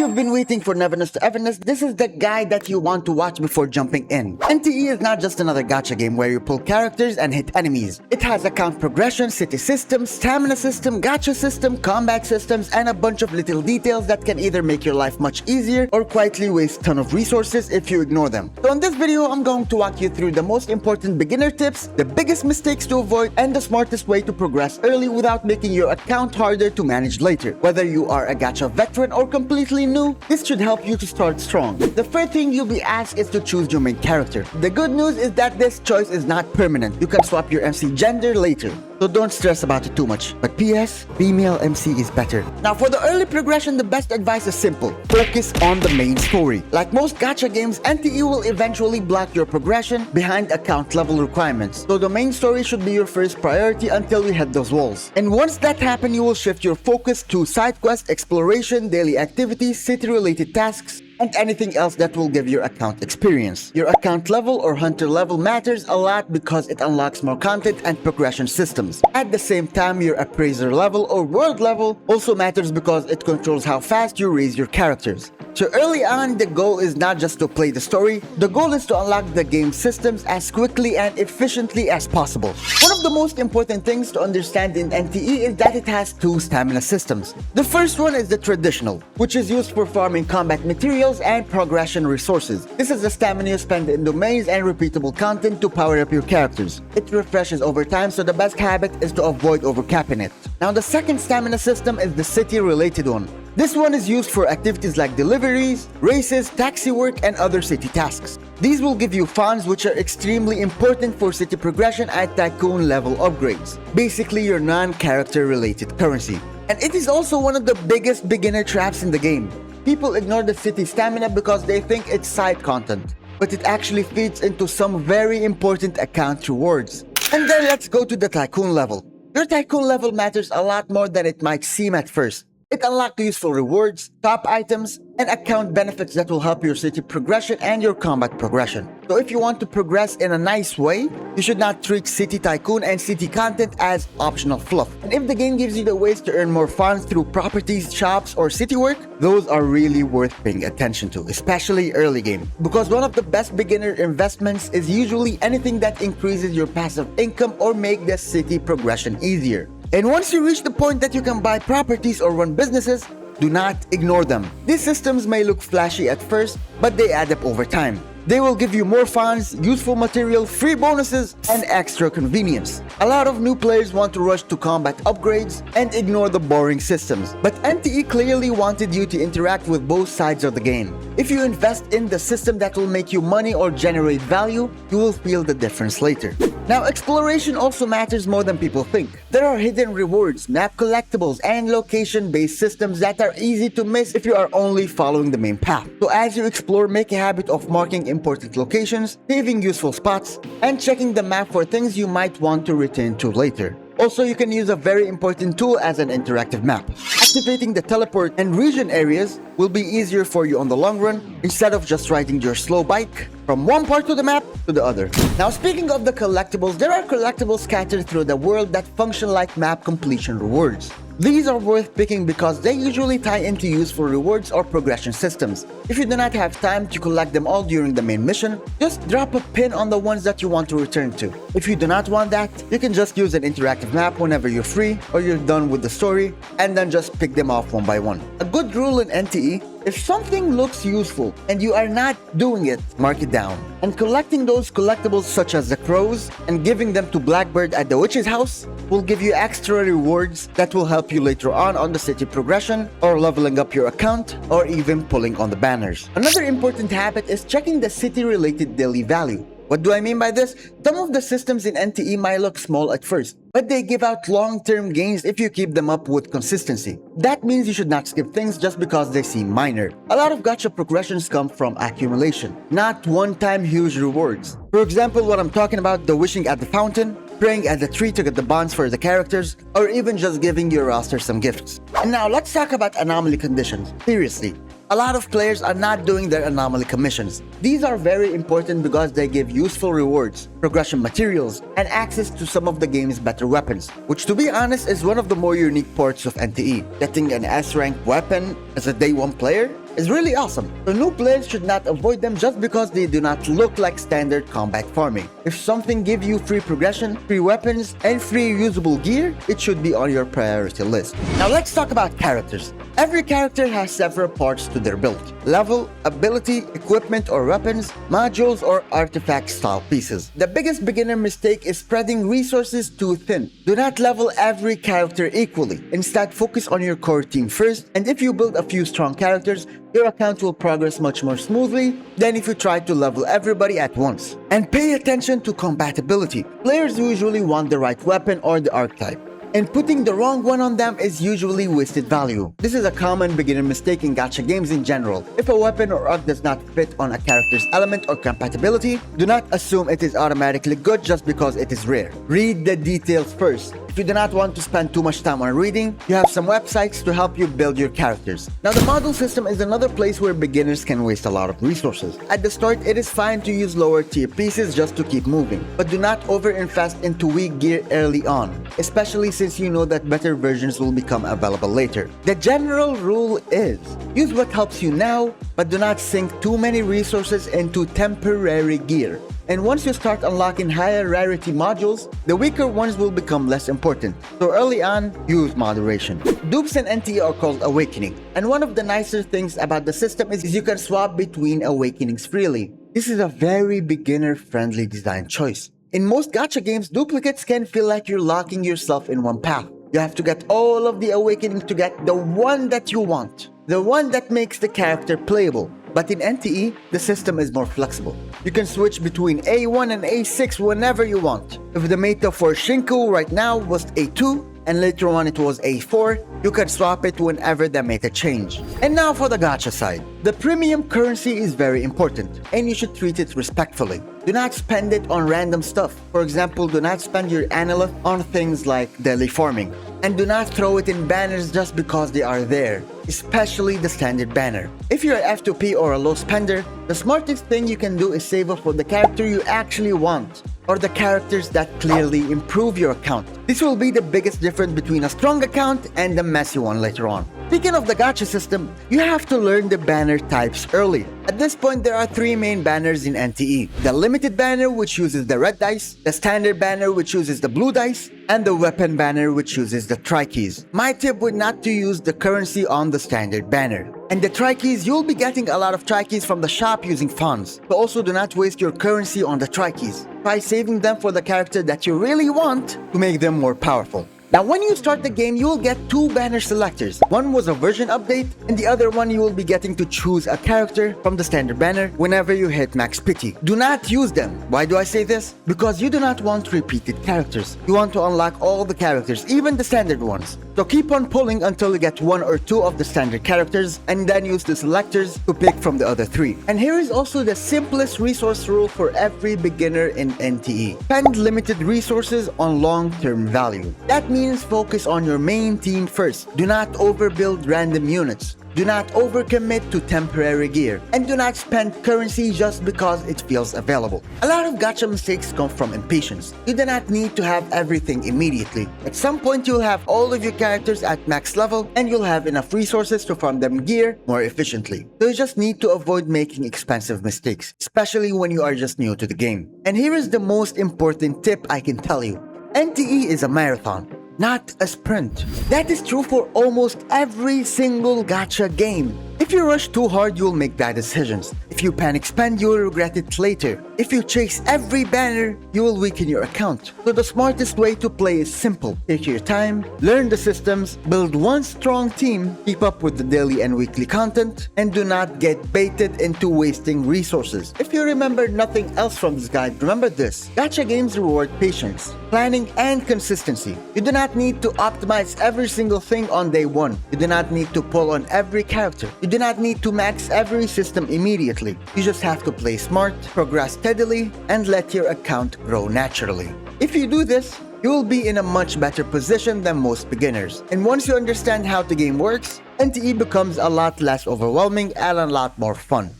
you've been waiting for Neverness to Everness, this is the guide that you want to watch before jumping in. NTE is not just another gacha game where you pull characters and hit enemies. It has account progression, city systems, stamina system, gacha system, combat systems, and a bunch of little details that can either make your life much easier or quietly waste a ton of resources if you ignore them. So in this video, I'm going to walk you through the most important beginner tips, the biggest mistakes to avoid, and the smartest way to progress early without making your account harder to manage later. Whether you are a gacha veteran or completely new, this should help you to start strong. The first thing you'll be asked is to choose your main character. The good news is that this choice is not permanent. You can swap your MC gender later, so don't stress about it too much. But PS, female MC is better. Now for the early progression, the best advice is simple. Focus on the main story. Like most gacha games, NTE will eventually block your progression behind account level requirements. So the main story should be your first priority until you hit those walls. And once that happens, you will shift your focus to side quest, exploration, daily activities, city-related tasks, and anything else that will give your account experience. Your account level or hunter level matters a lot because it unlocks more content and progression systems. At the same time, your appraiser level or world level also matters because it controls how fast you raise your characters. So early on, the goal is not just to play the story, the goal is to unlock the game systems as quickly and efficiently as possible. One of the most important things to understand in NTE is that it has two stamina systems. The first one is the traditional, which is used for farming combat materials and progression resources. This is the stamina you spend in domains and repeatable content to power up your characters. It refreshes over time, so the best habit is to avoid overcapping it. Now the second stamina system is the city-related one. This one is used for activities like deliveries, races, taxi work, and other city tasks. These will give you funds which are extremely important for city progression and Tycoon level upgrades. Basically your non-character related currency. And it is also one of the biggest beginner traps in the game. People ignore the city stamina because they think it's side content, but it actually feeds into some very important account rewards. And then let's go to the Tycoon level. Your Tycoon level matters a lot more than it might seem at first. It unlocks useful rewards, top items, and account benefits that will help your city progression and your combat progression. So if you want to progress in a nice way, you should not treat City Tycoon and city content as optional fluff. And if the game gives you the ways to earn more funds through properties, shops, or city work, those are really worth paying attention to, especially early game. Because one of the best beginner investments is usually anything that increases your passive income or make the city progression easier. And once you reach the point that you can buy properties or run businesses, do not ignore them. These systems may look flashy at first, but they add up over time. They will give you more funds, useful material, free bonuses, and extra convenience. A lot of new players want to rush to combat upgrades and ignore the boring systems. But NTE clearly wanted you to interact with both sides of the game. If you invest in the system that will make you money or generate value, you will feel the difference later. Now, exploration also matters more than people think. There are hidden rewards, map collectibles, and location-based systems that are easy to miss if you are only following the main path. So as you explore, make a habit of marking important locations, saving useful spots, and checking the map for things you might want to return to later. Also, you can use a very important tool as an interactive map. Activating the teleport and region areas will be easier for you on the long run instead of just riding your slow bike from one part of the map to the other. Now speaking of the collectibles, there are collectibles scattered through the world that function like map completion rewards. These are worth picking because they usually tie into useful rewards or progression systems. If you do not have time to collect them all during the main mission, just drop a pin on the ones that you want to return to. If you do not want that, you can just use an interactive map whenever you're free or you're done with the story, and then just pick them off one by one. A good rule in NTE: if something looks useful and you are not doing it, mark it down. And collecting those collectibles such as the crows and giving them to Blackbird at the witch's house will give you extra rewards that will help you later on the city progression or leveling up your account or even pulling on the banners. Another important habit is checking the city-related daily value. What do I mean by this? Some of the systems in NTE might look small at first, but they give out long-term gains if you keep them up with consistency. That means you should not skip things just because they seem minor. A lot of gacha progressions come from accumulation, not one-time huge rewards. For example, what I'm talking about, the wishing at the fountain, praying at the tree to get the bonds for the characters, or even just giving your roster some gifts. And now let's talk about anomaly conditions. Seriously, a lot of players are not doing their anomaly commissions. These are very important because they give useful rewards. progression materials, and access to some of the game's better weapons, which to be honest is one of the more unique parts of NTE. Getting an S-rank weapon as a day 1 player is really awesome. So new players should not avoid them just because they do not look like standard combat farming. If something gives you free progression, free weapons, and free usable gear, it should be on your priority list. Now let's talk about characters. Every character has several parts to their build: level, ability, equipment or weapons, modules or artifact style pieces. The biggest beginner mistake is spreading resources too thin. Do not level every character equally. Instead, focus on your core team first, and if you build a few strong characters, your account will progress much more smoothly than if you try to level everybody at once. And pay attention to compatibility. Players usually want the right weapon or the archetype, and putting the wrong one on them is usually wasted value. This is a common beginner mistake in gacha games in general. If a weapon or arc does not fit on a character's element or compatibility, do not assume it is automatically good just because it is rare. Read the details first. If you do not want to spend too much time on reading, you have some websites to help you build your characters. Now, the model system is another place where beginners can waste a lot of resources. At the start, it is fine to use lower tier pieces just to keep moving, but do not over-invest into weak gear early on, especially since you know that better versions will become available later. The general rule is, use what helps you now, but do not sink too many resources into temporary gear. And once you start unlocking higher rarity modules, the weaker ones will become less important. So early on, use moderation. Dupes and NTE are called awakening, and one of the nicer things about the system is you can swap between awakenings freely. This is a very beginner-friendly design choice. In most gacha games, duplicates can feel like you're locking yourself in one path. You have to get all of the awakenings to get the one that you want, the one that makes the character playable. But in NTE, the system is more flexible. You can switch between A1 and A6 whenever you want. If the meta for Shinku right now was A2, and later on it was A4, you can swap it whenever the meta change. And now for the gacha side. The premium currency is very important, and you should treat it respectfully. Do not spend it on random stuff. For example, do not spend your analyth on things like daily farming. And do not throw it in banners just because they are there, especially the standard banner. If you're an F2P or a low spender, the smartest thing you can do is save up for the character you actually want, or the characters that clearly improve your account. This will be the biggest difference between a strong account and a messy one later on. Speaking of the gacha system, you have to learn the banner types early. At this point, there are 3 main banners in NTE. The limited banner, which uses the red dice, the standard banner, which uses the blue dice, and the weapon banner, which uses the tri-keys. My tip would not to use the currency on the standard banner. And the tri-keys, you'll be getting a lot of tri-keys from the shop using funds. But also do not waste your currency on the tri-keys. Try saving them for the character that you really want to make them more powerful. Now, when you start the game, you will get 2 banner selectors. One was a version update, and the other one you will be getting to choose a character from the standard banner whenever you hit max pity. Do not use them. Why do I say this? Because you do not want repeated characters. You want to unlock all the characters, even the standard ones. So keep on pulling until you get 1 or 2 of the standard characters, and then use the selectors to pick from the other 3. And here is also the simplest resource rule for every beginner in NTE. Spend limited resources on long-term value. That means focus on your main team first. Do not overbuild random units. Do not overcommit to temporary gear, and do not spend currency just because it feels available. A lot of gacha mistakes come from impatience. You do not need to have everything immediately. At some point, you'll have all of your characters at max level, and you'll have enough resources to farm them gear more efficiently. So you just need to avoid making expensive mistakes, especially when you are just new to the game. And here is the most important tip I can tell you. NTE is a marathon, not a sprint. That is true for almost every single gacha game. If you rush too hard, you'll make bad decisions. If you panic spend, you'll regret it later. If you chase every banner, you will weaken your account. So the smartest way to play is simple. Take your time, learn the systems, build one strong team, keep up with the daily and weekly content, and do not get baited into wasting resources. If you remember nothing else from this guide, remember this. Gacha games reward patience, planning, and consistency. You do not need to optimize every single thing on day 1. You do not need to pull on every character. You do not need to max every system immediately. You just have to play smart, progress steadily, and let your account grow naturally. If you do this, you will be in a much better position than most beginners. And once you understand how the game works, NTE becomes a lot less overwhelming and a lot more fun.